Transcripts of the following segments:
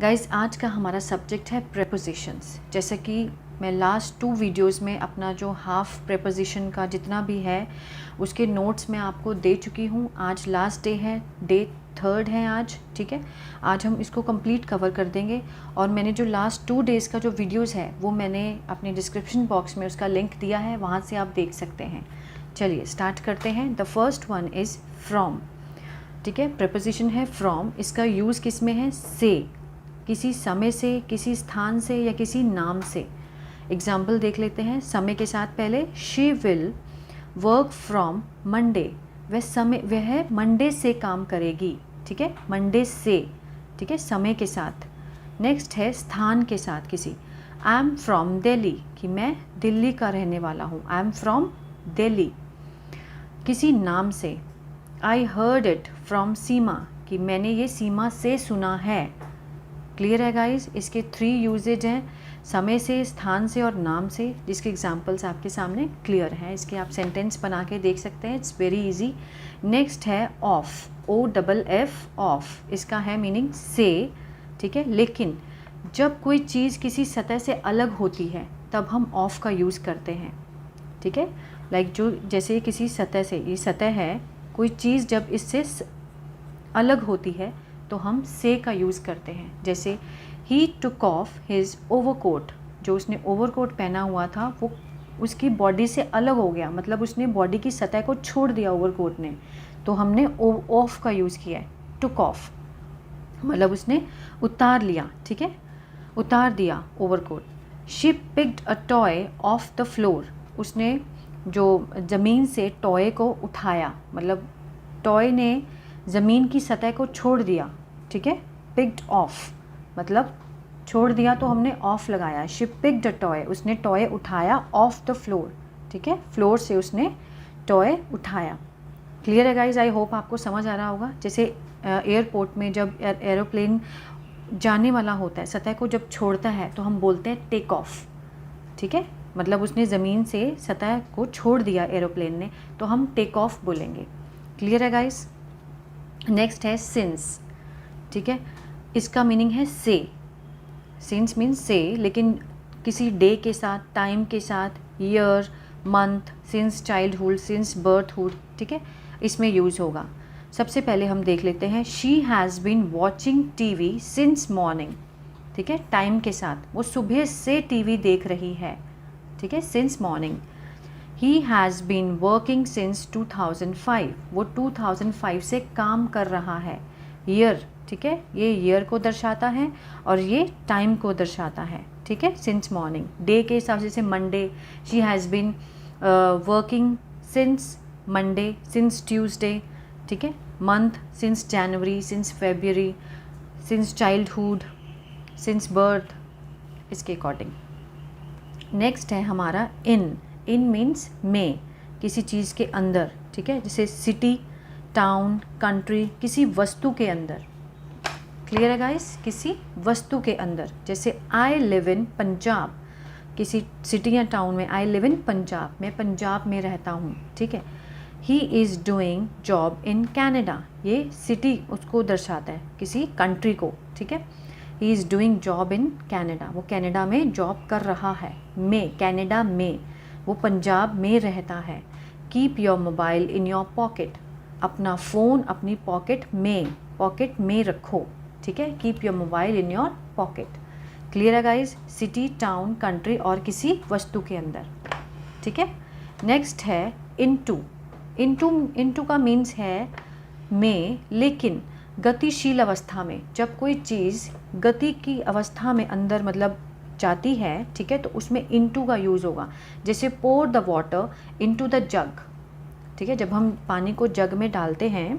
Guys, आज का हमारा सब्जेक्ट है प्रेपोजिशंस। जैसे कि मैं लास्ट 2 वीडियोस में अपना जो हाफ प्रेपोजिशन का जितना भी है उसके नोट्स मैं आपको दे चुकी हूँ। आज लास्ट डे है, डे 3 है आज, ठीक है। आज हम इसको कंप्लीट कवर कर देंगे और मैंने जो लास्ट 2 डेज़ का जो वीडियोस है वो मैंने अपने डिस्क्रिप्शन बॉक्स में उसका लिंक दिया है, वहाँ से आप देख सकते हैं। चलिए स्टार्ट करते हैं। The first one is from, ठीक है। प्रेपोजिशन है फ्रॉम। इसका यूज़ किस में है? से, किसी समय से, किसी स्थान से या किसी नाम से। एग्जाम्पल देख लेते हैं समय के साथ। पहले she will work from Monday, वह मंडे से काम करेगी, ठीक है। मंडे से, ठीक है, समय के साथ। नेक्स्ट है स्थान के साथ किसी। आई एम फ्रॉम दिल्ली, कि मैं दिल्ली का रहने वाला हूँ। I am from Delhi. किसी नाम से। आई हर्ड इट फ्रॉम सीमा, कि मैंने ये सीमा से सुना है। क्लियर है गाइस? इसके 3 यूजेज हैं, समय से, स्थान से और नाम से, जिसके एग्जांपल्स आपके सामने क्लियर हैं। इसके आप सेंटेंस बना के देख सकते हैं, इट्स वेरी इजी। नेक्स्ट है ऑफ, OFF, ऑफ। इसका है मीनिंग से, ठीक है। लेकिन जब कोई चीज़ किसी सतह से अलग होती है तब हम ऑफ का यूज़ करते हैं, ठीक है। लाइक जो जैसे किसी सतह से, ये सतह है, कोई चीज़ जब इससे अलग होती है तो हम से का यूज़ करते हैं। जैसे ही टुक ऑफ हिज ओवरकोट, जो उसने ओवरकोट पहना हुआ था वो उसकी बॉडी से अलग हो गया, मतलब उसने बॉडी की सतह को छोड़ दिया ओवरकोट ने, तो हमने ऑफ का यूज़ किया है। टुक ऑफ मतलब उसने उतार लिया, ठीक है, उतार दिया overcoat. She picked a toy of the floor, उसने जो ज़मीन से टॉय को उठाया, मतलब टॉय ने ज़मीन की सतह को छोड़ दिया, ठीक है। पिक्ड ऑफ मतलब छोड़ दिया, तो हमने ऑफ लगाया। शी पिक्ड अ टॉय, उसने टॉय उठाया ऑफ द फ्लोर, ठीक है, फ्लोर से उसने टॉय उठाया। क्लियर है गाइज? आई होप आपको समझ आ रहा होगा। जैसे एयरपोर्ट में जब एरोप्लेन जाने वाला होता है, सतह को जब छोड़ता है तो हम बोलते हैं टेक ऑफ, ठीक है, मतलब उसने ज़मीन से सतह को छोड़ दिया एरोप्लेन ने, तो हम टेक ऑफ बोलेंगे। क्लियर है गाइज? नेक्स्ट है सिंस, ठीक है। इसका मीनिंग है से। सिंस मीन्स से, लेकिन किसी डे के साथ, टाइम के साथ, year, month, since childhood, since birthhood, ठीक है, इसमें यूज़ होगा। सबसे पहले हम देख लेते हैं। She has been watching TV since morning, ठीक है, टाइम के साथ, वो सुबह से TV देख रही है, ठीक है, since morning. He has been working since 2005, वो 2005 से काम कर रहा है। ईयर, ठीक है, ये ईयर को दर्शाता है और ये टाइम को दर्शाता है, ठीक है। सिंस मॉर्निंग डे के हिसाब से, जैसे Monday, she has been working since Monday, since Tuesday, ठीक है। Month, since January, since February, since childhood, since birth, इसके अकॉर्डिंग। नेक्स्ट है हमारा इन। इन मीन्स में, किसी चीज़ के अंदर, ठीक है, जैसे सिटी, टाउन, कंट्री, किसी वस्तु के अंदर। क्लियर है गाइस? किसी वस्तु के अंदर। जैसे आई लिव इन पंजाब, किसी सिटी या टाउन में, आई लिव इन पंजाब, मैं पंजाब में रहता हूँ, ठीक है। He is doing job in Canada, ये सिटी उसको दर्शाता है, किसी कंट्री को, ठीक है। He is doing job in Canada, वो कैनेडा में जॉब कर रहा है। में, कैनेडा में, वो पंजाब में रहता है। Keep your mobile in your pocket, अपना फ़ोन अपनी पॉकेट में रखो, ठीक है। Keep your mobile in your pocket. Clear है गाइज? सिटी, टाउन, कंट्री और किसी वस्तु के अंदर, ठीक है। नेक्स्ट है इनटू। इनटू का मीन्स है में, लेकिन गतिशील अवस्था में। जब कोई चीज़ गति की अवस्था में अंदर मतलब जाती है, ठीक है, तो उसमें इनटू का यूज़ होगा। जैसे pour the water into the jug, ठीक है, जब हम पानी को जग में डालते हैं,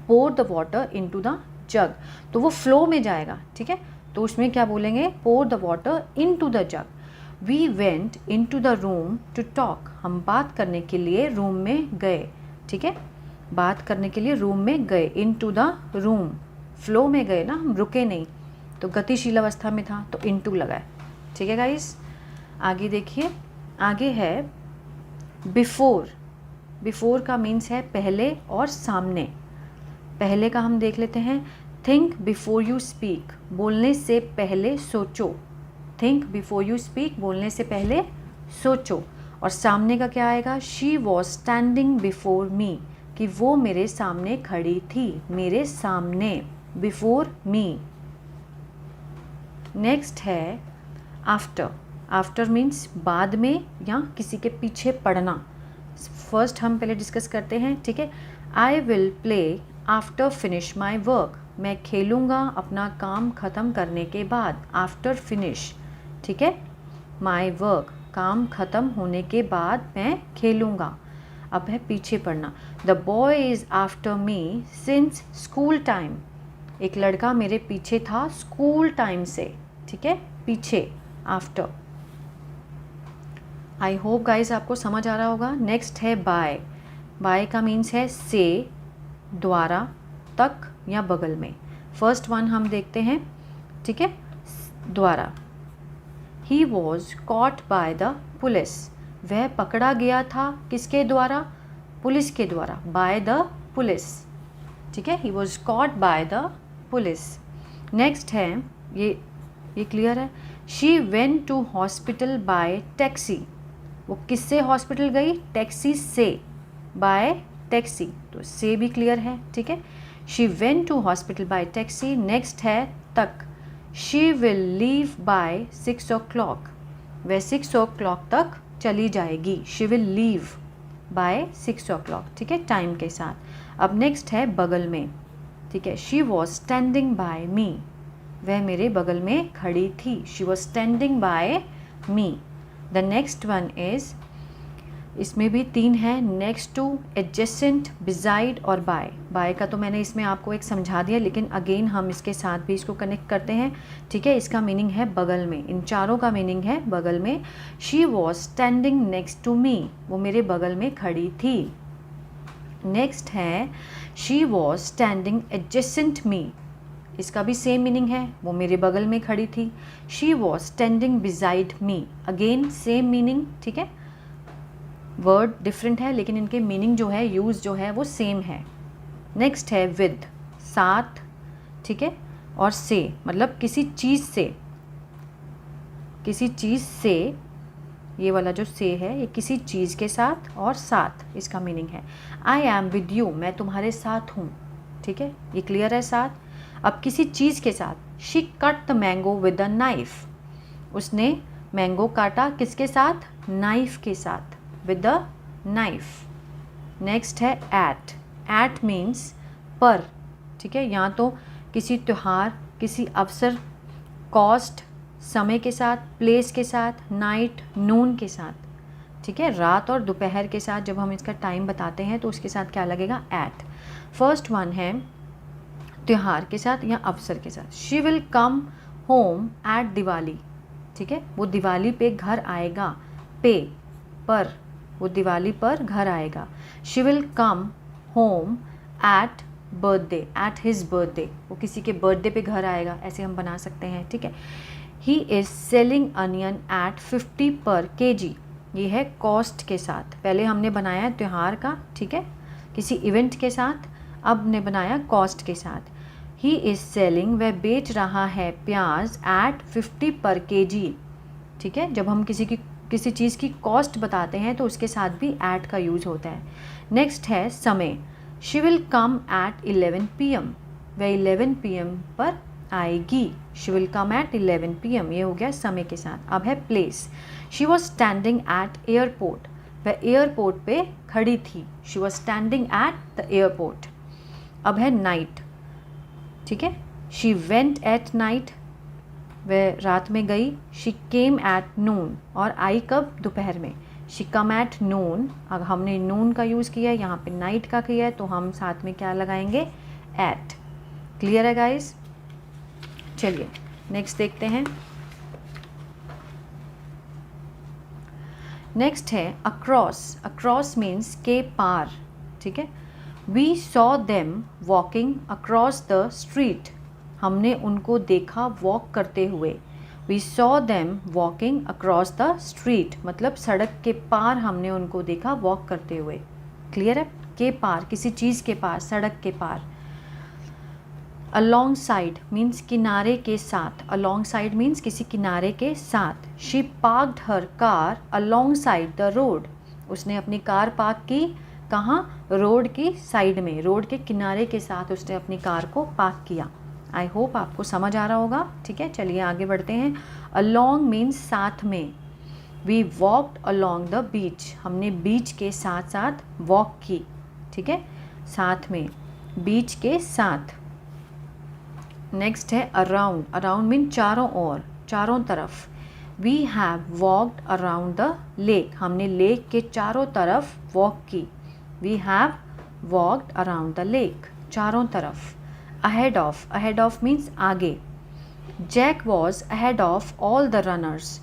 pour the water into the jug, तो वो फ्लो में जाएगा, ठीक है, तो उसमें क्या बोलेंगे? Pour the water into the jug. We went into the room to talk, हम बात करने के लिए रूम में गए, ठीक है, बात करने के लिए रूम में गए। इनटू द रूम, फ्लो में गए ना, हम रुके नहीं, तो गतिशील अवस्था में था तो इनटू लगाए, ठीक है गाइस। आगे देखिए, आगे है बिफोर। बिफोर का मीन्स है पहले और सामने। पहले का हम देख लेते हैं। थिंक बिफोर यू स्पीक, बोलने से पहले सोचो। थिंक बिफोर यू स्पीक, बोलने से पहले सोचो। और सामने का क्या आएगा? She was standing before me, कि वो मेरे सामने खड़ी थी, मेरे सामने, बिफोर मी। नेक्स्ट है आफ्टर। आफ्टर मीन्स बाद में या किसी के पीछे पड़ना। फर्स्ट हम पहले डिस्कस करते हैं, ठीक है। I will play after finish my work, मैं खेलूँगा अपना काम ख़त्म करने के बाद। आफ्टर फिनिश, ठीक है, माई वर्क, काम ख़त्म होने के बाद मैं खेलूँगा। अब है पीछे पड़ना। The boy is after me since school time, एक लड़का मेरे पीछे था स्कूल टाइम से, ठीक है, पीछे, आफ्टर। आई होप गाइज आपको समझ आ रहा होगा। नेक्स्ट है बाय। बाय का मीन्स है से, द्वारा, तक या बगल में। फर्स्ट वन हम देखते हैं, ठीक है, द्वारा। ही was caught by the police, वह पकड़ा गया था किसके द्वारा? पुलिस के द्वारा, बाय द पुलिस, ठीक है। He was caught by the police. Next है, ये क्लियर है। She went to hospital by taxi, वो किससे हॉस्पिटल गई? टैक्सी से, बाय टैक्सी, तो से भी क्लियर है, ठीक है। She went to hospital by taxi. Next है तक। She will leave bye 6 o'clock, वह 6 o'clock तक चली जाएगी। She will leave bye 6 o'clock, ठीक है, टाइम के साथ। अब नेक्स्ट है बगल में, ठीक है। शी वॉज स्टैंडिंग बाय मी, वह मेरे बगल में खड़ी थी। She was standing bye me. The next one is, इसमें भी 3 है, नेक्स्ट टू, एडजेसेंट, बिसाइड और बाय। बाय का तो मैंने इसमें आपको एक समझा दिया, लेकिन अगेन हम इसके साथ भी इसको कनेक्ट करते हैं, ठीक है। इसका मीनिंग है बगल में, इन चारों का मीनिंग है बगल में। She was standing next to me, वो मेरे बगल में खड़ी थी। नेक्स्ट है she was standing adjacent me, इसका भी सेम मीनिंग है, वो मेरे बगल में खड़ी थी। She was standing beside me, again same meaning, ठीक है। वर्ड डिफरेंट है लेकिन इनके मीनिंग जो है, यूज़ जो है वो सेम है। नेक्स्ट है विद, साथ, ठीक है, और से, मतलब किसी चीज़ से, किसी चीज़ से, ये वाला जो से है ये किसी चीज़ के साथ, और साथ इसका मीनिंग है। आई एम विद यू, मैं तुम्हारे साथ हूँ, ठीक है, ये क्लियर है साथ। अब किसी चीज़ के साथ, she cut the mango with a knife, उसने मैंगो काटा किसके साथ? नाइफ के साथ, विद द नाइफ। नेक्स्ट है एट। एट मीन्स पर, ठीक है, यहाँ तो किसी त्यौहार, किसी अवसर, कॉस्ट, समय के साथ, प्लेस के साथ, नाइट, नून के साथ, ठीक है, रात और दोपहर के साथ जब हम इसका टाइम बताते हैं तो उसके साथ क्या लगेगा? एट। फर्स्ट वन है त्यौहार के साथ या अवसर के साथ। She will come home at Diwali, ठीक है, वो दिवाली पे घर आएगा, पे, पर, वो दिवाली पर घर आएगा। She will come home at birthday, at his birthday, वो किसी के बर्थडे पे घर आएगा, ऐसे हम बना सकते हैं, ठीक है। He is selling onion at 50 पर kg, ये है कॉस्ट के साथ। पहले हमने बनाया त्यौहार का, ठीक है, किसी इवेंट के साथ, अब ने बनाया कॉस्ट के साथ। ही इज़ सेलिंग, वह बेच रहा है प्याज एट 50 पर kg, ठीक है। जब हम किसी चीज़ की कॉस्ट बताते हैं तो उसके साथ भी एट का यूज़ होता है। नेक्स्ट है समय। She will come at 11 PM, वह 11 PM पर आएगी। She will come at 11 PM, ये हो गया समय के साथ। अब है place. She was standing at airport, वह एयरपोर्ट पे खड़ी थी। She was standing at the airport. अब है नाइट, ठीक है। शी वेंट एट नाइट, वह रात में गई। शी केम एट नून, और आई कब? दोपहर में। शी कम एट नून, अब हमने नून का यूज़ किया है, यहाँ पे नाइट का किया है, तो हम साथ में क्या लगाएंगे? एट। क्लियर है गाइस? चलिए नेक्स्ट देखते हैं। नेक्स्ट है अक्रॉस। अक्रॉस मीन्स के पार, ठीक है। We saw them walking across the street, हमने उनको देखा वॉक करते हुए। We saw them walking across the street, मतलब सड़क के पार हमने उनको देखा वॉक करते हुए। क्लियर है? के पार, किसी चीज़ के पार, सड़क के पार। अलॉन्ग साइड मीन्स किनारे के साथ, अलॉन्ग साइड मीन्स किसी किनारे के साथ। She parked her car along side the road, उसने अपनी कार पार्क की कहाँ, रोड की साइड में, रोड के किनारे के साथ उसने अपनी कार को पार्क किया। आई होप आपको समझ आ रहा होगा। ठीक है, चलिए आगे बढ़ते हैं। अलॉन्ग मीन्स साथ में। We walked along the beach, हमने बीच के साथ साथ वॉक की। ठीक है, साथ में, बीच के साथ। नेक्स्ट है अराउंड, अराउंड मीन चारों ओर, चारों तरफ। We have walked around the lake, हमने लेक के चारों तरफ वॉक की। We have walked around the lake, चारों तरफ। Ahead of, ahead of means आगे। Jack was ahead of all the runners,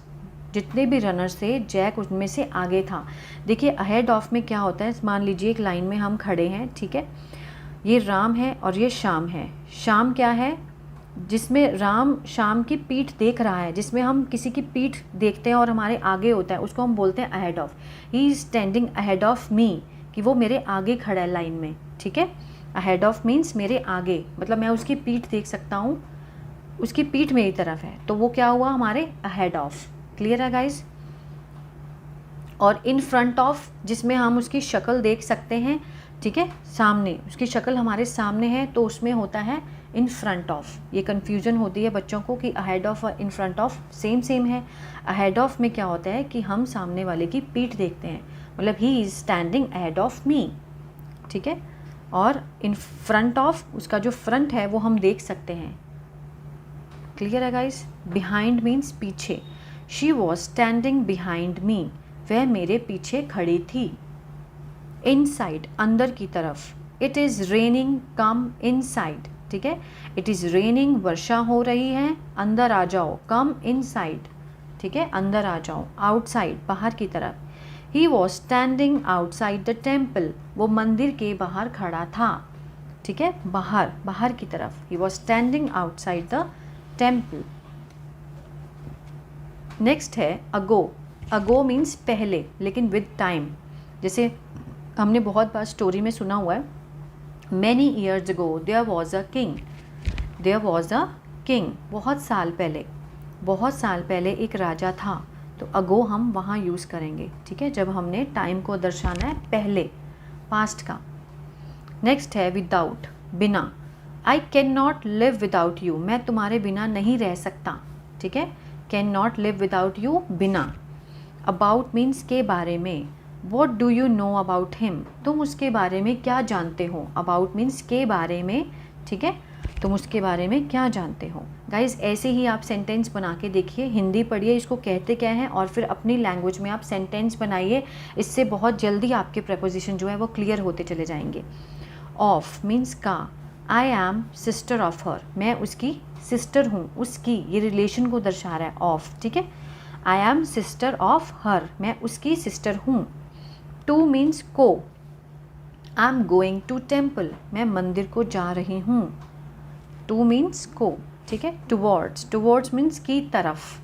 जितने भी रनर्स थे जैक उनमें से आगे था। देखिए अहेड ऑफ में क्या होता है, मान लीजिए एक लाइन में हम खड़े हैं, ठीक है, ये राम है और ये श्याम है। श्याम क्या है, जिसमें राम श्याम की पीठ देख रहा है, जिसमें हम किसी की पीठ देखते हैं और हमारे आगे होता है, उसको हम बोलते हैं ahead of. He is standing ahead of me, कि वो मेरे आगे खड़ा है लाइन में। ठीक है, अहेड ऑफ मीन्स मेरे आगे, मतलब मैं उसकी पीठ देख सकता हूँ, उसकी पीठ मेरी तरफ है, तो वो क्या हुआ, हमारे अहेड ऑफ। क्लियर है गाइज। और इन फ्रंट ऑफ, जिसमें हम उसकी शक्ल देख सकते हैं, ठीक है, सामने, उसकी शक्ल हमारे सामने है, तो उसमें होता है इन फ्रंट ऑफ। ये कन्फ्यूजन होती है बच्चों को कि अहेड ऑफ और in front of same same है। अहेड ऑफ में क्या होता है कि हम सामने वाले की पीठ देखते हैं, मतलब he is standing ahead of me. ठीक है, और इन फ्रंट ऑफ, उसका जो फ्रंट है वो हम देख सकते हैं। क्लियर है गाइज। बिहाइंड मीन्स पीछे। She was standing behind me, वह मेरे पीछे खड़ी थी। इनसाइड, अंदर की तरफ। It is raining, come inside. ठीक है, इट इज़ रेनिंग, वर्षा हो रही है, अंदर आ जाओ, कम इनसाइड। ठीक है, अंदर आ जाओ। आउटसाइड, बाहर की तरफ। He was standing outside the temple, वो मंदिर के बाहर खड़ा था। ठीक है, बाहर, बाहर की तरफ। He was standing outside the temple. Next है अगो। अगो मीन्स पहले, लेकिन विद टाइम। जैसे हमने बहुत बार स्टोरी में सुना हुआ है, many years ago there was a king, there was a king, बहुत साल पहले, बहुत साल पहले एक राजा था। तो अगो हम वहाँ यूज़ करेंगे। ठीक है, जब हमने टाइम को दर्शाना है पहले, पास्ट का। नेक्स्ट है विदाउट, बिना। I can not live without you, मैं तुम्हारे बिना नहीं रह सकता। ठीक है, can not live without you, बिना। अबाउट मीन्स के बारे में। What do you know about him, तुम उसके बारे में क्या जानते हो। अबाउट मीन्स के बारे में। ठीक है, तुम उसके बारे में क्या जानते हो। गाइज ऐसे ही आप सेंटेंस बना के देखिए, हिंदी पढ़िए इसको कहते क्या है, और फिर अपनी लैंग्वेज में आप सेंटेंस बनाइए। इससे बहुत जल्दी आपके प्रपोजिशन जो है वो क्लियर होते चले जाएंगे। ऑफ मीन्स का। आई एम सिस्टर ऑफ हर, मैं उसकी सिस्टर हूँ, उसकी, ये रिलेशन को दर्शा रहा है ऑफ। ठीक है, I am sister of her, मैं उसकी सिस्टर हूँ। टू मीन्स को। I am going to temple, मैं मंदिर को जा रही हूँ। टू मीन्स को। ठीक है, टुवर्ड्स, टुवर्ड्स मीन्स की तरफ,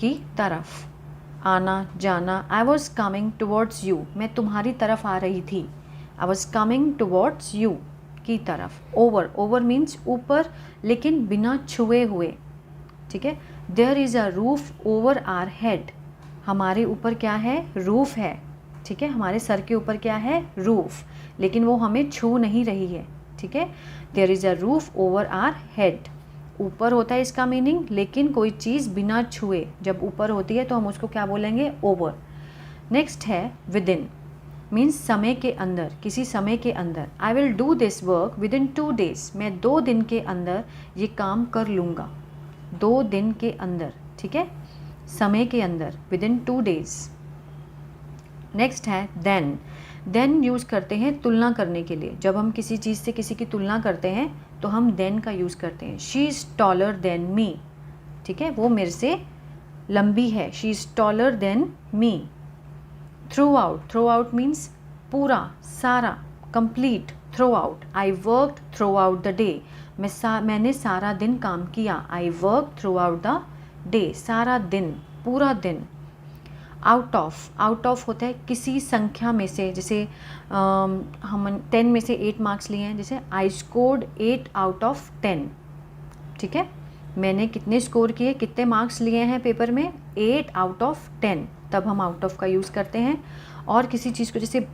की तरफ। आना, जाना। I was coming towards you, मैं तुम्हारी तरफ आ रही थी। I was coming towards you, की तरफ। ओवर, ओवर मीन्स ऊपर, लेकिन बिना छुए हुए। ठीक है, there is a roof over our head, हमारे ऊपर क्या है, रूफ है। ठीक है, हमारे सर के ऊपर क्या है, रूफ, लेकिन वो हमें छू नहीं रही है। ठीक है, there is a roof over our head, ऊपर होता है इसका मीनिंग, लेकिन कोई चीज़ बिना छुए जब ऊपर होती है तो हम उसको क्या बोलेंगे, ओवर। नेक्स्ट है विद इन, मीन्स समय के अंदर, किसी समय के अंदर। I will do this work with in 2 days, मैं 2 दिन के अंदर ये काम कर लूँगा। 2 दिन के अंदर। ठीक है, समय के अंदर, विद इन 2 days। नेक्स्ट है देन। देन यूज़ करते हैं तुलना करने के लिए, जब हम किसी चीज़ से किसी की तुलना करते हैं तो हम देन का यूज़ करते हैं। She is taller than me, ठीक है, वो मेरे से लंबी है। She is taller than me. Through out, through out means पूरा, सारा, complete. Through out, I work through out the day, मैंने सारा दिन काम किया। I work through out the day, सारा दिन, पूरा दिन। आउट ऑफ होता है किसी संख्या में से, जैसे हम 10 में से 8 मार्क्स लिए हैं, जैसे आई स्कोर्ड 8 आउट ऑफ 10, ठीक है, मैंने कितने स्कोर किए, कितने मार्क्स लिए हैं पेपर में, 8 आउट ऑफ 10, तब हम आउट ऑफ का यूज़ करते हैं। और किसी चीज़ को जैसे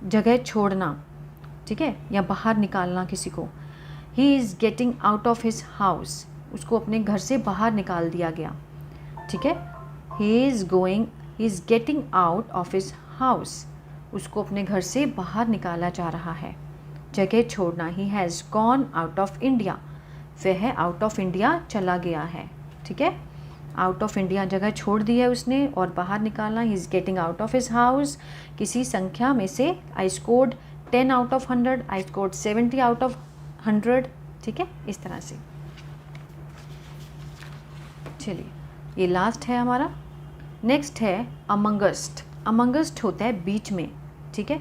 जगह छोड़ना, ठीक है, या बाहर निकालना किसी को, he is getting out of his house, उसको अपने घर से बाहर निकाल दिया गया, ठीक है, he is getting out of his house, उसको अपने घर से बाहर निकाला जा रहा है। जगह छोड़ना, he has gone out of India, वह आउट ऑफ इंडिया चला गया है, ठीक है, आउट ऑफ इंडिया जगह छोड़ दी है उसने, और बाहर निकालना, he is getting out of his house, किसी संख्या में से, I scored 10 out of 100, I scored 70 out of 100, ठीक है, इस तरह से। चलिए, ये लास्ट है हमारा। नेक्स्ट है अमंगस्ट। अमंगस्ट होता है बीच में, ठीक है,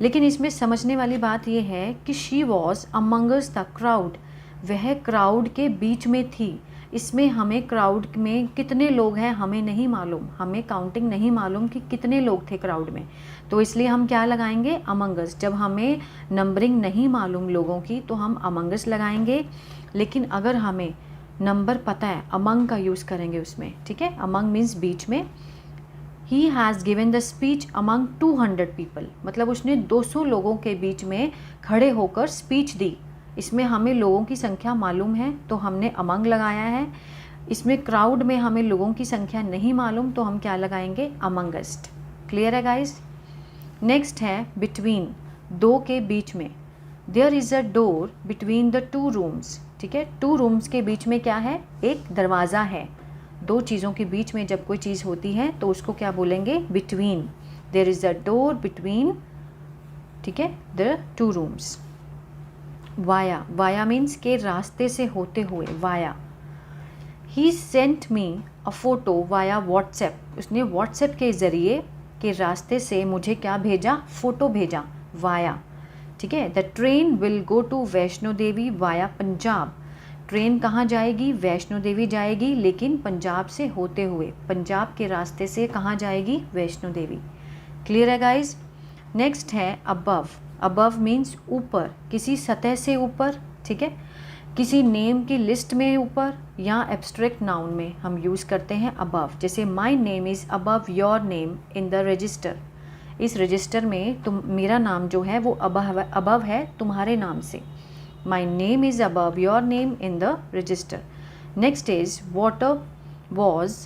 लेकिन इसमें समझने वाली बात ये है कि she was amongst the crowd, वह क्राउड के बीच में थी। इसमें हमें क्राउड में कितने लोग हैं हमें नहीं मालूम, हमें काउंटिंग नहीं मालूम कि कितने लोग थे क्राउड में, तो इसलिए हम क्या लगाएंगे, अमंगस। जब हमें नंबरिंग नहीं मालूम लोगों की तो हम अमंगस लगाएंगे, लेकिन अगर हमें नंबर पता है अमंग का यूज़ करेंगे उसमें, ठीक है, अमंग मीन्स बीच में। He has given the speech among 200 people, मतलब उसने 200 लोगों के बीच में खड़े होकर स्पीच दी। इसमें हमें लोगों की संख्या मालूम है तो हमने अमंग लगाया है। इसमें क्राउड में हमें लोगों की संख्या नहीं मालूम तो हम क्या लगाएंगे, अमंगस्ट। क्लियर है गाइस। नेक्स्ट है बिटवीन, दो के बीच में। There is a door between the 2 rooms, ठीक है, 2 रूम्स के बीच में क्या है, एक दरवाज़ा है। दो चीज़ों के बीच में जब कोई चीज़ होती है तो उसको क्या बोलेंगे, between. There is a door between, ठीक है, the 2 rooms. Via, via means के रास्ते से होते हुए, via. He sent me a photo via WhatsApp, उसने व्हाट्सएप के ज़रिए के रास्ते से मुझे क्या भेजा, फ़ोटो भेजा, वाया, ठीक है। The train will go to Vaishno Devi via Punjab, train कहाँ जाएगी, वैष्णो देवी जाएगी, लेकिन पंजाब से होते हुए, पंजाब के रास्ते से कहाँ जाएगी, वैष्णो देवी। क्लियर है गाइज। नेक्स्ट है अबव। अबव मीन्स ऊपर, किसी सतह से ऊपर, ठीक है, किसी नेम की लिस्ट में ऊपर या एब्स्ट्रैक्ट नाउन में हम यूज़ करते हैं अबव। जैसे my name is above your name in the register, इस रजिस्टर में तुम, मेरा नाम जो है वो अबव है तुम्हारे नाम से। My name is above your name in the register. Next is water was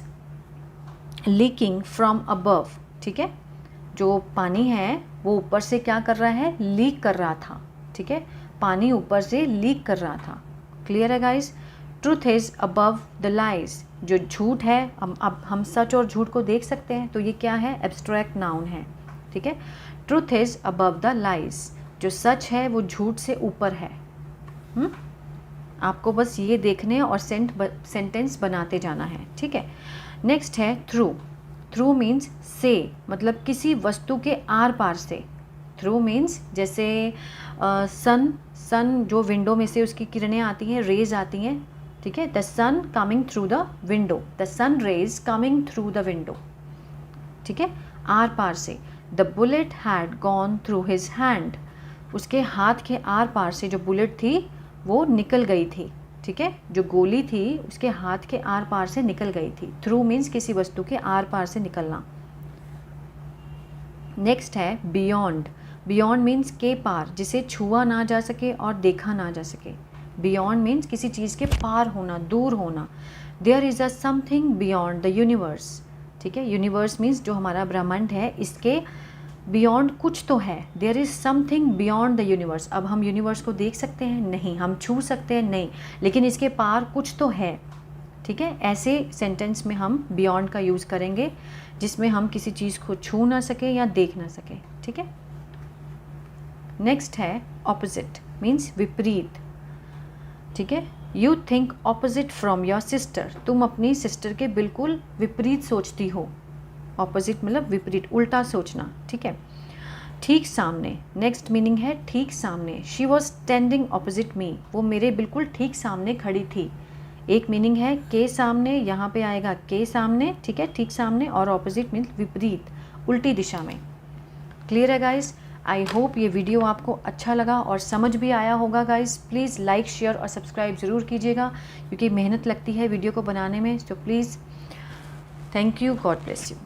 leaking from above, ठीक है, जो पानी है वो ऊपर से क्या कर रहा है, लीक कर रहा था, ठीक है, पानी ऊपर से लीक कर रहा था। क्लियर है guys. Truth is above the lies, जो झूठ है, अब हम सच और झूठ को देख सकते हैं तो ये क्या है, एब्स्ट्रैक्ट नाउन है, ठीक है। Truth is above the lies, जो सच है वो झूठ से ऊपर है। आपको बस ये देखने और सेंटेंस बनाते जाना है, ठीक है। नेक्स्ट है थ्रू। थ्रू मीन्स से, मतलब किसी वस्तु के आर पार से। थ्रू मीन्स जैसे सन जो विंडो में से उसकी किरणें आती हैं, रेज आती हैं, ठीक है, the sun coming through the window, the sun rays coming through the window, ठीक है, आर पार से। The bullet had gone through his hand, उसके हाथ के आर पार से जो बुलेट थी वो निकल गई थी, ठीक है, जो गोली थी उसके हाथ के आर पार से निकल गई थी। थ्रू मीन्स किसी वस्तु के आर पार से निकलना। नेक्स्ट है बियॉन्ड। बियॉन्ड मीन्स के पार, जिसे छुआ ना जा सके और देखा ना जा सके। बियॉन्ड मीन्स किसी चीज़ के पार होना, दूर होना। There is a something beyond the universe, ठीक है, यूनिवर्स मीन्स जो हमारा ब्रह्मांड है, इसके बियॉन्ड कुछ तो है। There is something beyond the universe. अब हम यूनिवर्स को देख सकते हैं, नहीं, हम छू सकते हैं, नहीं, लेकिन इसके पार कुछ तो है, ठीक है। ऐसे सेंटेंस में हम बियॉन्ड का यूज़ करेंगे जिसमें हम किसी चीज़ को छू ना सके या देख ना सके, ठीक है। नेक्स्ट है ऑपोजिट, मीन्स विपरीत, ठीक है। You think opposite from your sister, तुम अपनी सिस्टर के बिल्कुल विपरीत सोचती हो। ऑपोजिट मतलब विपरीत, उल्टा सोचना, ठीक है। ठीक सामने, नेक्स्ट मीनिंग है ठीक सामने। शी वॉज स्टैंडिंग ऑपोजिट मी, वो मेरे बिल्कुल ठीक सामने खड़ी थी। एक मीनिंग है के सामने, यहाँ पे आएगा के सामने, ठीक है, ठीक सामने, और ऑपोजिट मीन्स विपरीत, उल्टी दिशा में। क्लियर है गाइस? आई होप ये वीडियो आपको अच्छा लगा और समझ भी आया होगा गाइस। प्लीज़ लाइक, शेयर और सब्सक्राइब ज़रूर कीजिएगा, क्योंकि मेहनत लगती है वीडियो को बनाने में। तो please, thank you, God bless you.